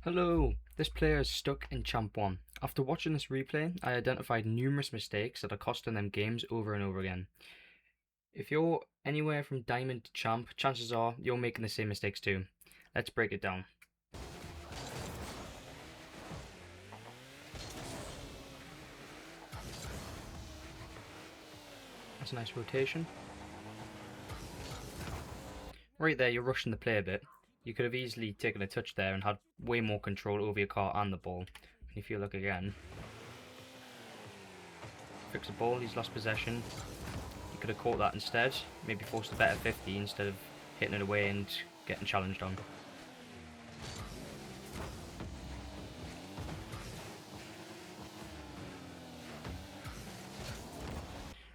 Hello, this player is stuck in Champ 1. After watching this replay, I identified numerous mistakes that are costing them games over and over again. If you're anywhere from Diamond to Champ, chances are you're making the same mistakes too. Let's break it down. That's a nice rotation. Right there, you're rushing the play a bit. You could have easily taken a touch there and had way more control over your car and the ball. And if you look again, fix the ball, he's lost possession. You could have caught that instead, maybe forced a better 50 instead of hitting it away and getting challenged on.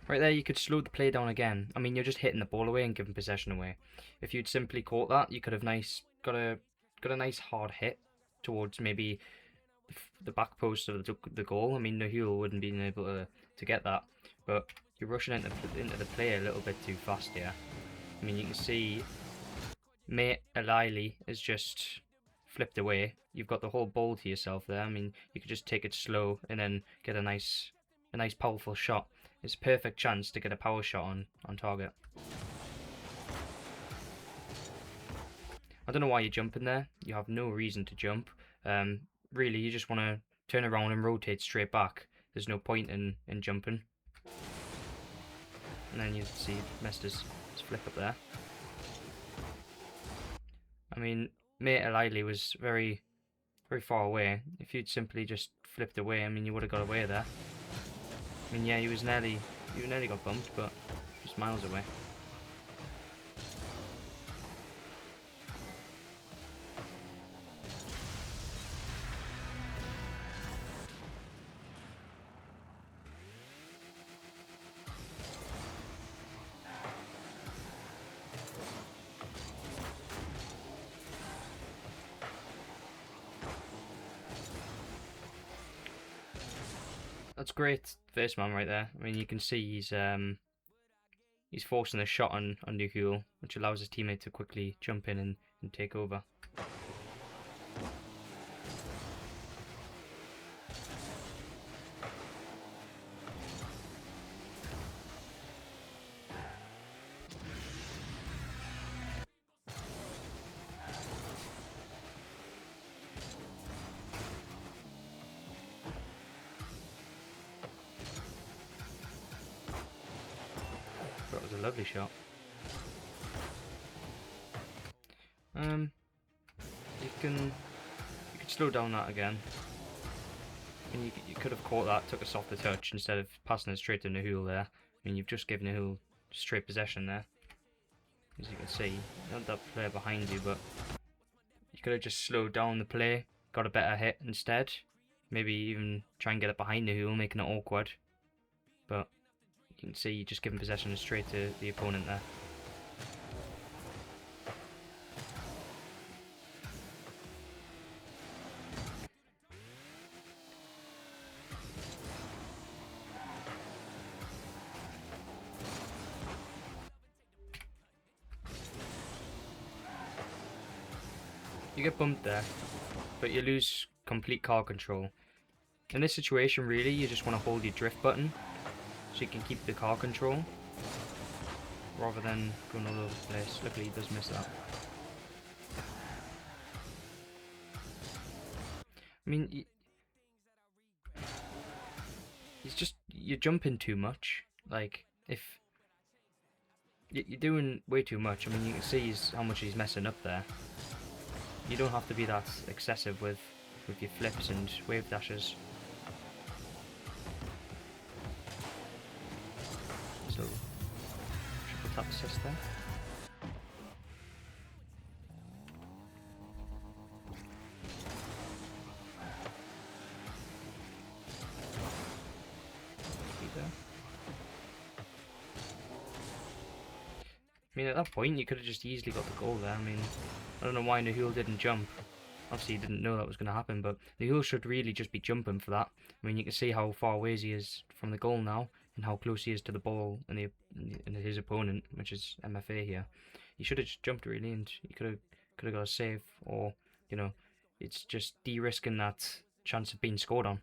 Right there, you could slow the play down again. I mean, you're just hitting the ball away and giving possession away. If you'd simply caught that, you could have got a nice hard hit towards maybe the back post of the goal. I mean, Nahul wouldn't be able to get that, but you're rushing into the play a little bit too fast here. I mean, you can see Mate Alili is just flipped away. You've got the whole ball to yourself there. I mean, you could just take it slow and then get a nice powerful shot. It's a perfect chance to get a power shot on target. I don't know why you're jumping there. You have no reason to jump. Really, you just want to turn around and rotate straight back. There's no point in jumping. And then you see messed his flip up there. I mean, Mate Alili was very far away. If you'd simply just flipped away, I mean, you would have got away there. I mean, yeah, you nearly got bumped, but just miles away. That's great first man right there. I mean, you can see he's forcing a shot on Nahul, which allows his teammate to quickly jump in and take over. That was a lovely shot. You could slow down that again. And you could have caught that, took a softer touch instead of passing it straight to Nahul there. I mean, you've just given Nahul straight possession there. As you can see, you had that player behind you, but you could have just slowed down the play, got a better hit instead. Maybe even try and get it behind Nahul, making it awkward. But you can see you're just giving possession straight to the opponent there. You get bumped there, but you lose complete car control. In this situation, really, you just want to hold your drift button so you can keep the car control rather than going all over the place. Luckily, he does miss that. I mean, you're jumping too much. Like, if you're doing way too much, I mean, you can see how much he's messing up there. You don't have to be that excessive with your flips and wave dashes. So, triple tap assist there. I mean, at that point, you could have just easily got the goal there. I mean, I don't know why Nahul didn't jump. Obviously, he didn't know that was going to happen, but Nahul should really just be jumping for that. I mean, you can see how far away he is from the goal now, and how close he is to the ball and his opponent, which is MFA here. He should have just jumped really, and he could have got a save, or It's just de-risking that chance of being scored on.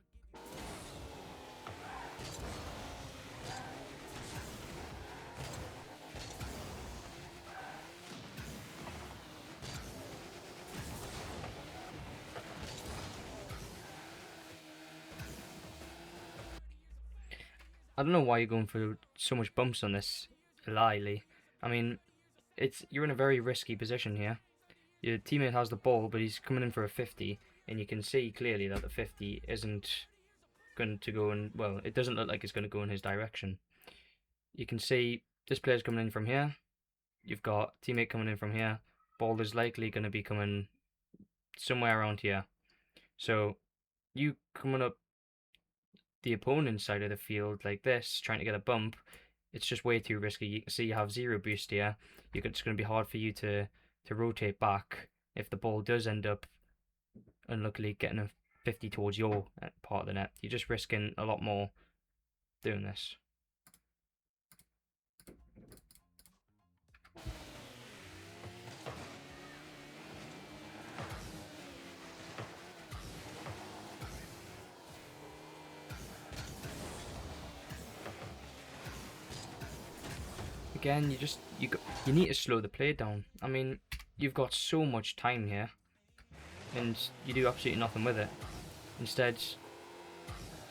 I don't know why you're going for so much bumps on this Lee. I mean, you're in a very risky position here. Your teammate has the ball, but he's coming in for a 50, and you can see clearly that the 50 isn't going to go in, well, it doesn't look like it's going to go in his direction. You can see this player's coming in from here. You've got teammate coming in from here. Ball is likely going to be coming somewhere around here. So you coming up the opponent's side of the field like this, trying to get a bump, it's just way too risky. You can see you have 0 boost here. It's going to be hard for you to rotate back if the ball does end up unluckily getting a 50 towards your part of the net. You're just risking a lot more doing this. Again, you need to slow the play down. I mean, you've got so much time here, and you do absolutely nothing with it. Instead,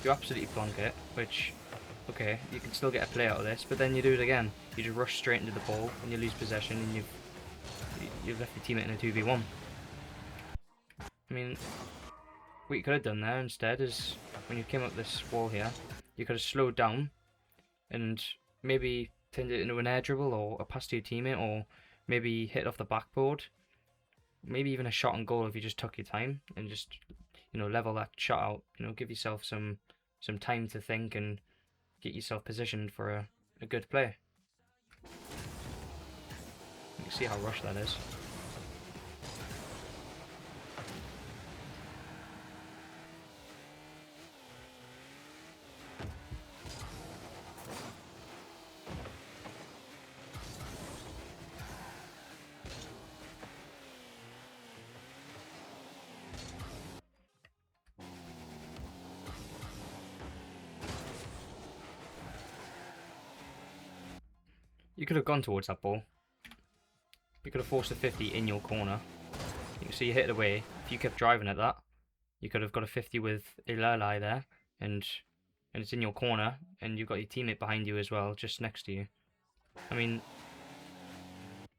you absolutely plonk it, which, okay, you can still get a play out of this, but then you do it again. You just rush straight into the ball, and you lose possession, and you've left your teammate in a 2v1. I mean, what you could have done there instead is, when you came up this wall here, you could have slowed down, and maybe turned it into an air dribble or a pass to your teammate, or maybe hit off the backboard. Maybe even a shot on goal if you just took your time and just, level that shot out. Give yourself some time to think and get yourself positioned for a good play. You can see how rushed that is. You could have gone towards that ball. You could have forced a 50 in your corner. You can see you hit it away. If you kept driving at that, you could have got a 50 with Ilalai there, and it's in your corner, and you've got your teammate behind you as well, just next to you. I mean,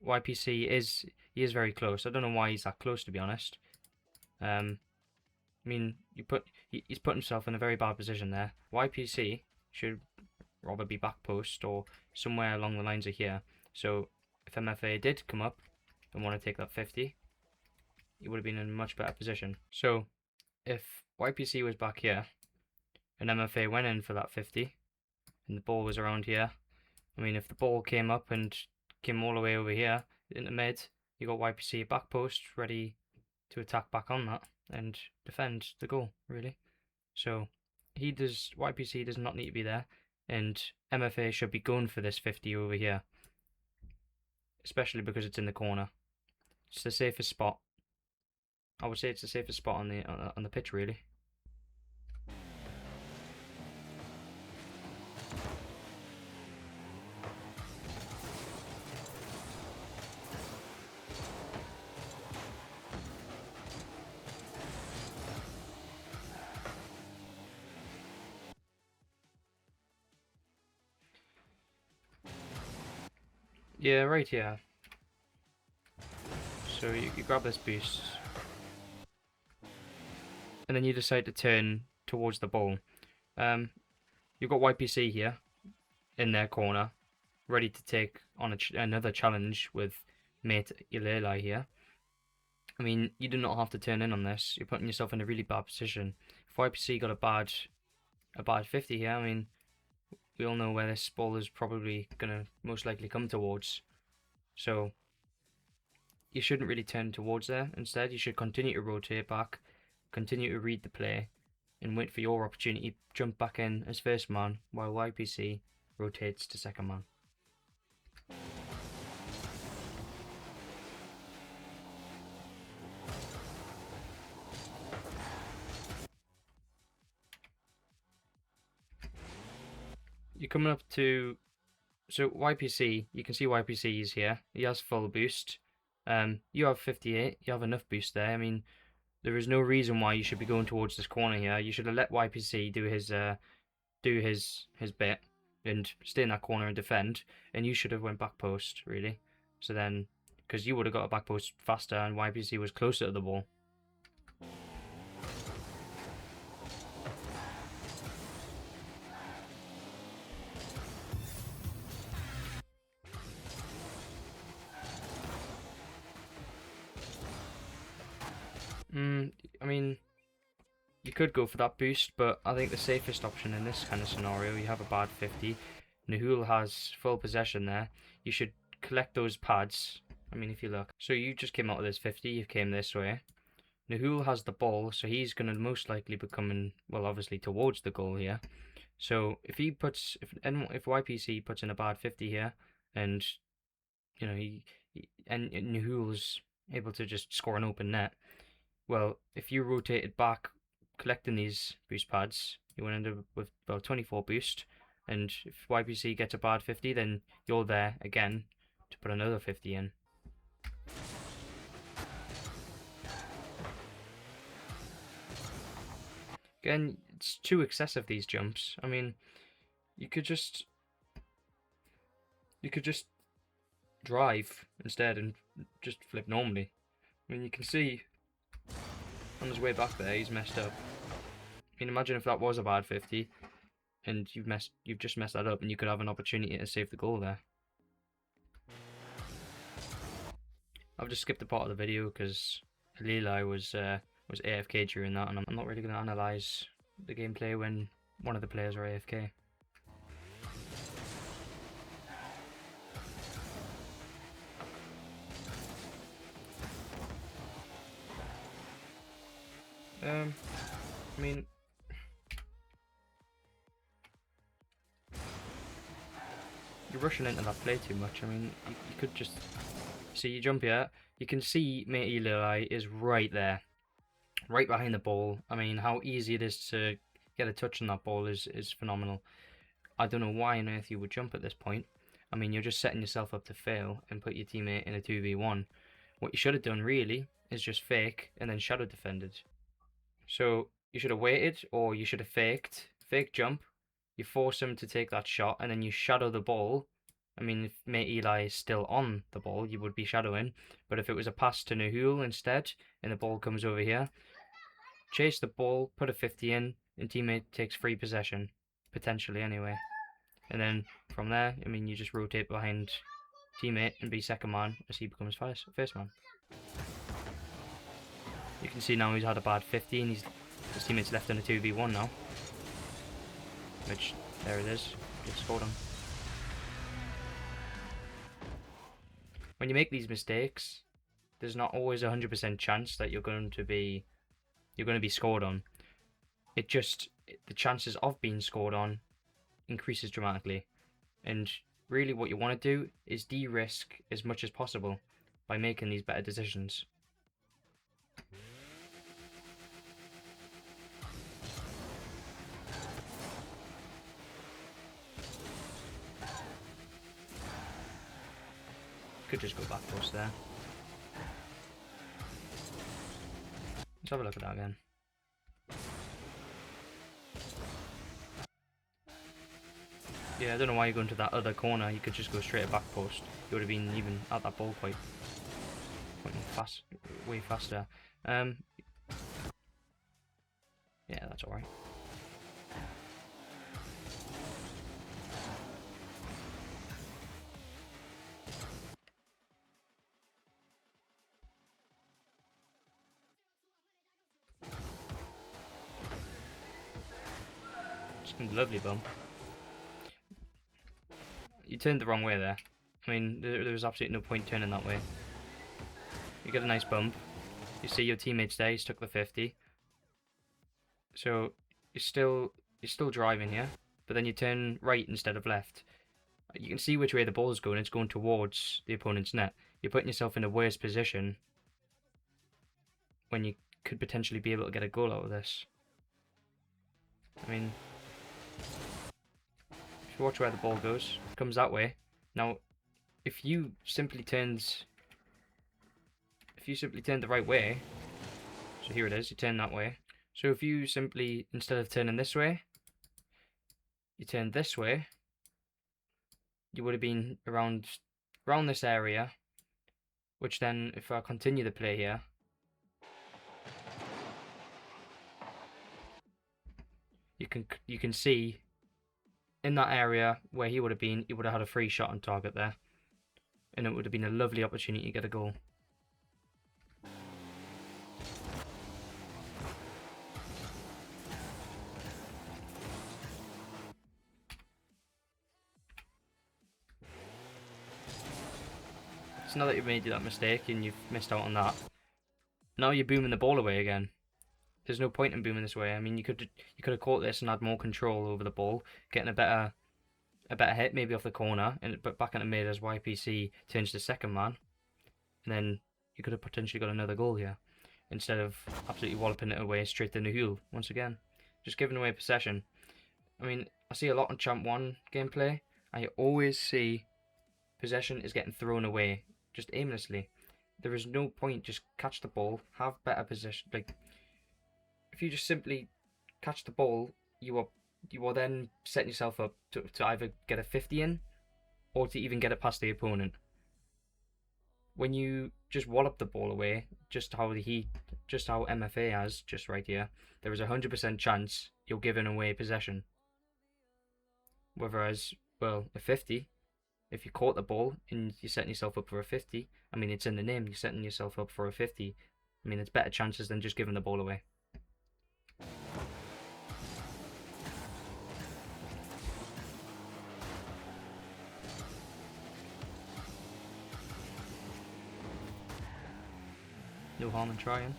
YPC he is very close. I don't know why he's that close, to be honest. I mean, he's put himself in a very bad position there. YPC should rather be back post or somewhere along the lines of here. So if MFA did come up and want to take that 50, he would have been in a much better position. So if YPC was back here and MFA went in for that 50 and the ball was around here, I mean, if the ball came up and came all the way over here in the mid, you got YPC back post ready to attack back on that and defend the goal, really. So YPC does not need to be there, and MFA should be going for this 50 over here, especially because it's in the corner. It's the safest spot. I would say it's the safest spot on the pitch, really. Yeah, right here. So you grab this boost, and then you decide to turn towards the ball. You've got YPC here in their corner, ready to take on another challenge with mate Ilalai here. I mean, you do not have to turn in on this. You're putting yourself in a really bad position. If YPC got a bad 50 here, I mean, we all know where this ball is probably gonna most likely come towards. So you shouldn't really turn towards there. Instead, you should continue to rotate back, continue to read the play, and wait for your opportunity. Jump back in as first man while YPC rotates to second man. you're coming up to, so YPC, you can see YPC is here. He has full boost. You have 58. You have enough boost there. I mean, there is no reason why you should be going towards this corner here. You should have let YPC do his bit and stay in that corner and defend. And you should have went back post really. So then, because you would have got a back post faster, and YPC was closer to the ball. I mean, you could go for that boost, but I think the safest option in this kind of scenario, you have a bad 50. Nahul has full possession there. You should collect those pads. I mean, if you look. So you just came out of this 50, you came this way. Nahul has the ball, so he's going to most likely be coming, well, obviously towards the goal here. So if he puts, if YPC puts in a bad 50 here, and, you know, and Nahul's able to just score an open net, well, if you rotate it back, collecting these boost pads, you will end up with about 24 boost. And if YPC gets a bad 50, then you're there again to put another 50 in. Again, it's too excessive, these jumps. I mean, you could just drive instead and just flip normally. I mean, you can see on his way back there, he's messed up. I mean, imagine if that was a bad 50, and you've just messed that up, and you could have an opportunity to save the goal there. I've just skipped the part of the video because Lilai was AFK during that, and I'm not really going to analyze the gameplay when one of the players are AFK. I mean, you're rushing into that play too much. I mean, you could just see you jump here. You can see Matey Lilai is right there, right behind the ball. I mean, how easy it is to get a touch on that ball is phenomenal. I don't know why on earth you would jump at this point. I mean, you're just setting yourself up to fail and put your teammate in a 2v1. What you should have done really is just fake and then shadow defended. So you should have waited, or you should have fake jump. You force him to take that shot, and then you shadow the ball. I mean, if Mate Eli is still on the ball, you would be shadowing. But if it was a pass to Nahul instead, and the ball comes over here, chase the ball, put a 50 in, and teammate takes free possession, potentially anyway. And then from there, I mean, you just rotate behind teammate and be second man as he becomes first man. You can see now he's had a bad 50 and his teammate's left in a 2v1 now. Which, there it is, just scored him. When you make these mistakes, there's not always a 100% chance that you're going to be scored on. The chances of being scored on increases dramatically. And really what you want to do is de-risk as much as possible by making these better decisions. Could just go back post there. Let's have a look at that again. Yeah, I don't know why you're going to that other corner. You could just go straight at back post. You would have been even at that ball quite fast, way faster. Yeah, that's alright. Lovely bump. You turned the wrong way there. I mean, there was absolutely no point turning that way. You get a nice bump. You see your teammates there. He's took the 50. So you're still driving here, but then you turn right instead of left. You can see which way the ball is going. It's going towards the opponent's net. You're putting yourself in a worse position when you could potentially be able to get a goal out of this. I mean, if watch where the ball goes. It comes that way. Now, if you simply turn the right way, so here it is, you turn that way. So if you simply, instead of turning this way, you turn this way, you would have been around this area, which then, if I continue the play here, you can see in that area where he would have been, he would have had a free shot on target there, and it would have been a lovely opportunity to get a goal. So now that you've made that mistake and you've missed out on that, now you're booming the ball away again. There's no point in booming this way. I mean, you could have caught this and had more control over the ball, getting a better hit maybe off the corner, but back into mid as YPC turns to second man, and then you could have potentially got another goal here instead of absolutely walloping it away straight in the Huel once again, just giving away possession. I mean, I see a lot on Champ 1 gameplay. I always see possession is getting thrown away just aimlessly. There is no point. Just catch the ball, have better possession. Like, if you just simply catch the ball, you are then setting yourself up to either get a 50 in or to even get it past the opponent. When you just wallop the ball away, just how MFA has just right here, there is a 100% chance you're giving away possession. Whereas, well, a 50, if you caught the ball and you're setting yourself up for a 50, I mean, it's in the name, you're setting yourself up for a 50. I mean, it's better chances than just giving the ball away. No harm in trying.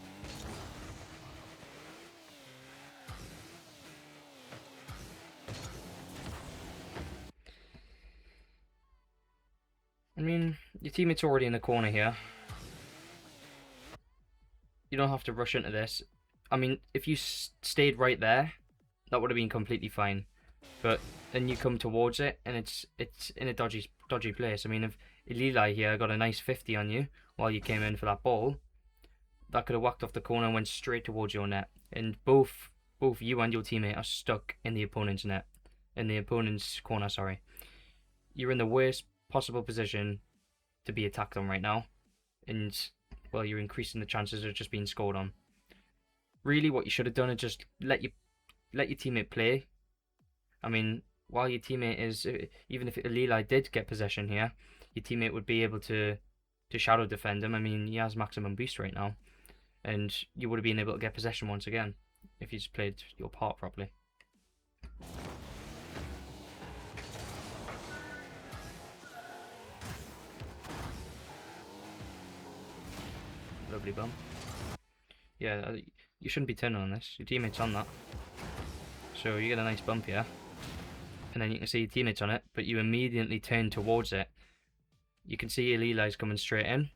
I mean, your teammate's already in the corner here. You don't have to rush into this. I mean, if you stayed right there, that would have been completely fine. But then you come towards it, and it's in a dodgy place. I mean, if Elili here got a nice 50 on you while you came in for that ball, that could have whacked off the corner and went straight towards your net. And both you and your teammate are stuck in the opponent's net, in the opponent's corner. Sorry, you're in the worst possible position to be attacked on right now, and well, you're increasing the chances of just being scored on. Really, what you should have done is just let your teammate play. I mean, while your teammate is, even if Elili did get possession here, your teammate would be able to shadow defend him. I mean, he has maximum boost right now, and you would have been able to get possession once again if you just played your part properly. Lovely bump. Yeah, you shouldn't be turning on this. Your teammate's on that. So you get a nice bump here. And then you can see your teammate's on it, but you immediately turn towards it. You can see Elili's coming straight in.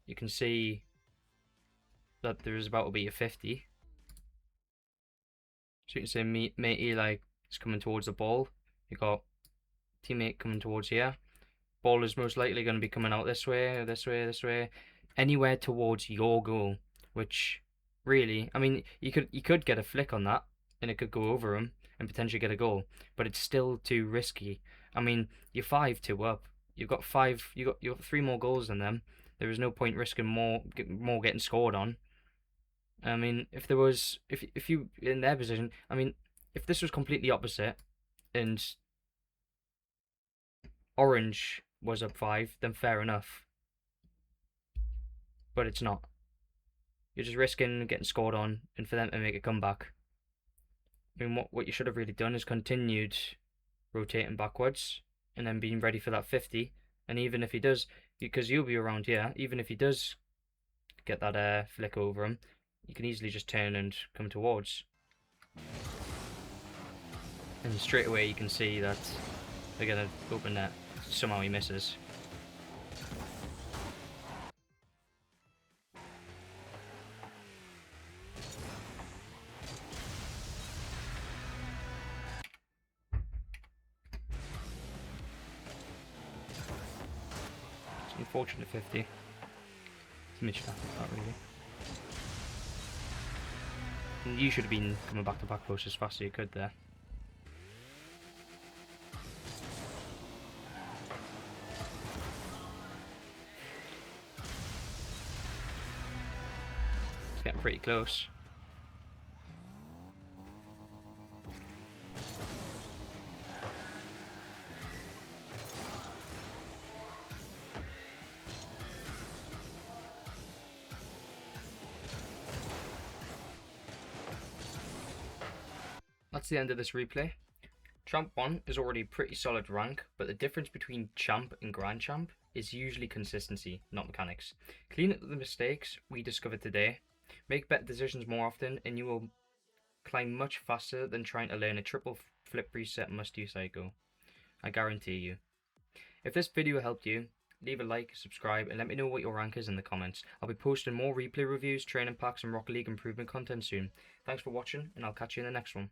You can see that there is about to be a 50. So you can see mate Eli is coming towards the ball. You got teammate coming towards here. Ball is most likely going to be coming out this way, this way, this way. Anywhere towards your goal, which really, I mean, you could get a flick on that and it could go over him and potentially get a goal, but it's still too risky. I mean, you're 5-2 up. You've got 3 more goals than them. There is no point risking more getting scored on. I mean, if you in their position, I mean, if this was completely opposite and Orange was up 5, then fair enough. But it's not. You're just risking getting scored on and for them to make a comeback. I mean, what you should have really done is continued rotating backwards and then being ready for that 50. And even if he does, because you'll be around here, even if he does get that flick over him, you can easily just turn and come towards. And straight away you can see that they're going to open net. Somehow he misses. unfortunate 50. Mitch that really. And you should have been coming back to back post as fast as you could there. It's getting pretty close. That's the end of this replay. Champ 1 is already a pretty solid rank, but the difference between Champ and Grand Champ is usually consistency, not mechanics. Clean up the mistakes we discovered today, make better decisions more often, and you will climb much faster than trying to learn a triple flip reset must-do cycle. I guarantee you. If this video helped you, leave a like, subscribe, and let me know what your rank is in the comments. I'll be posting more replay reviews, training packs, and Rocket League improvement content soon. Thanks for watching, and I'll catch you in the next one.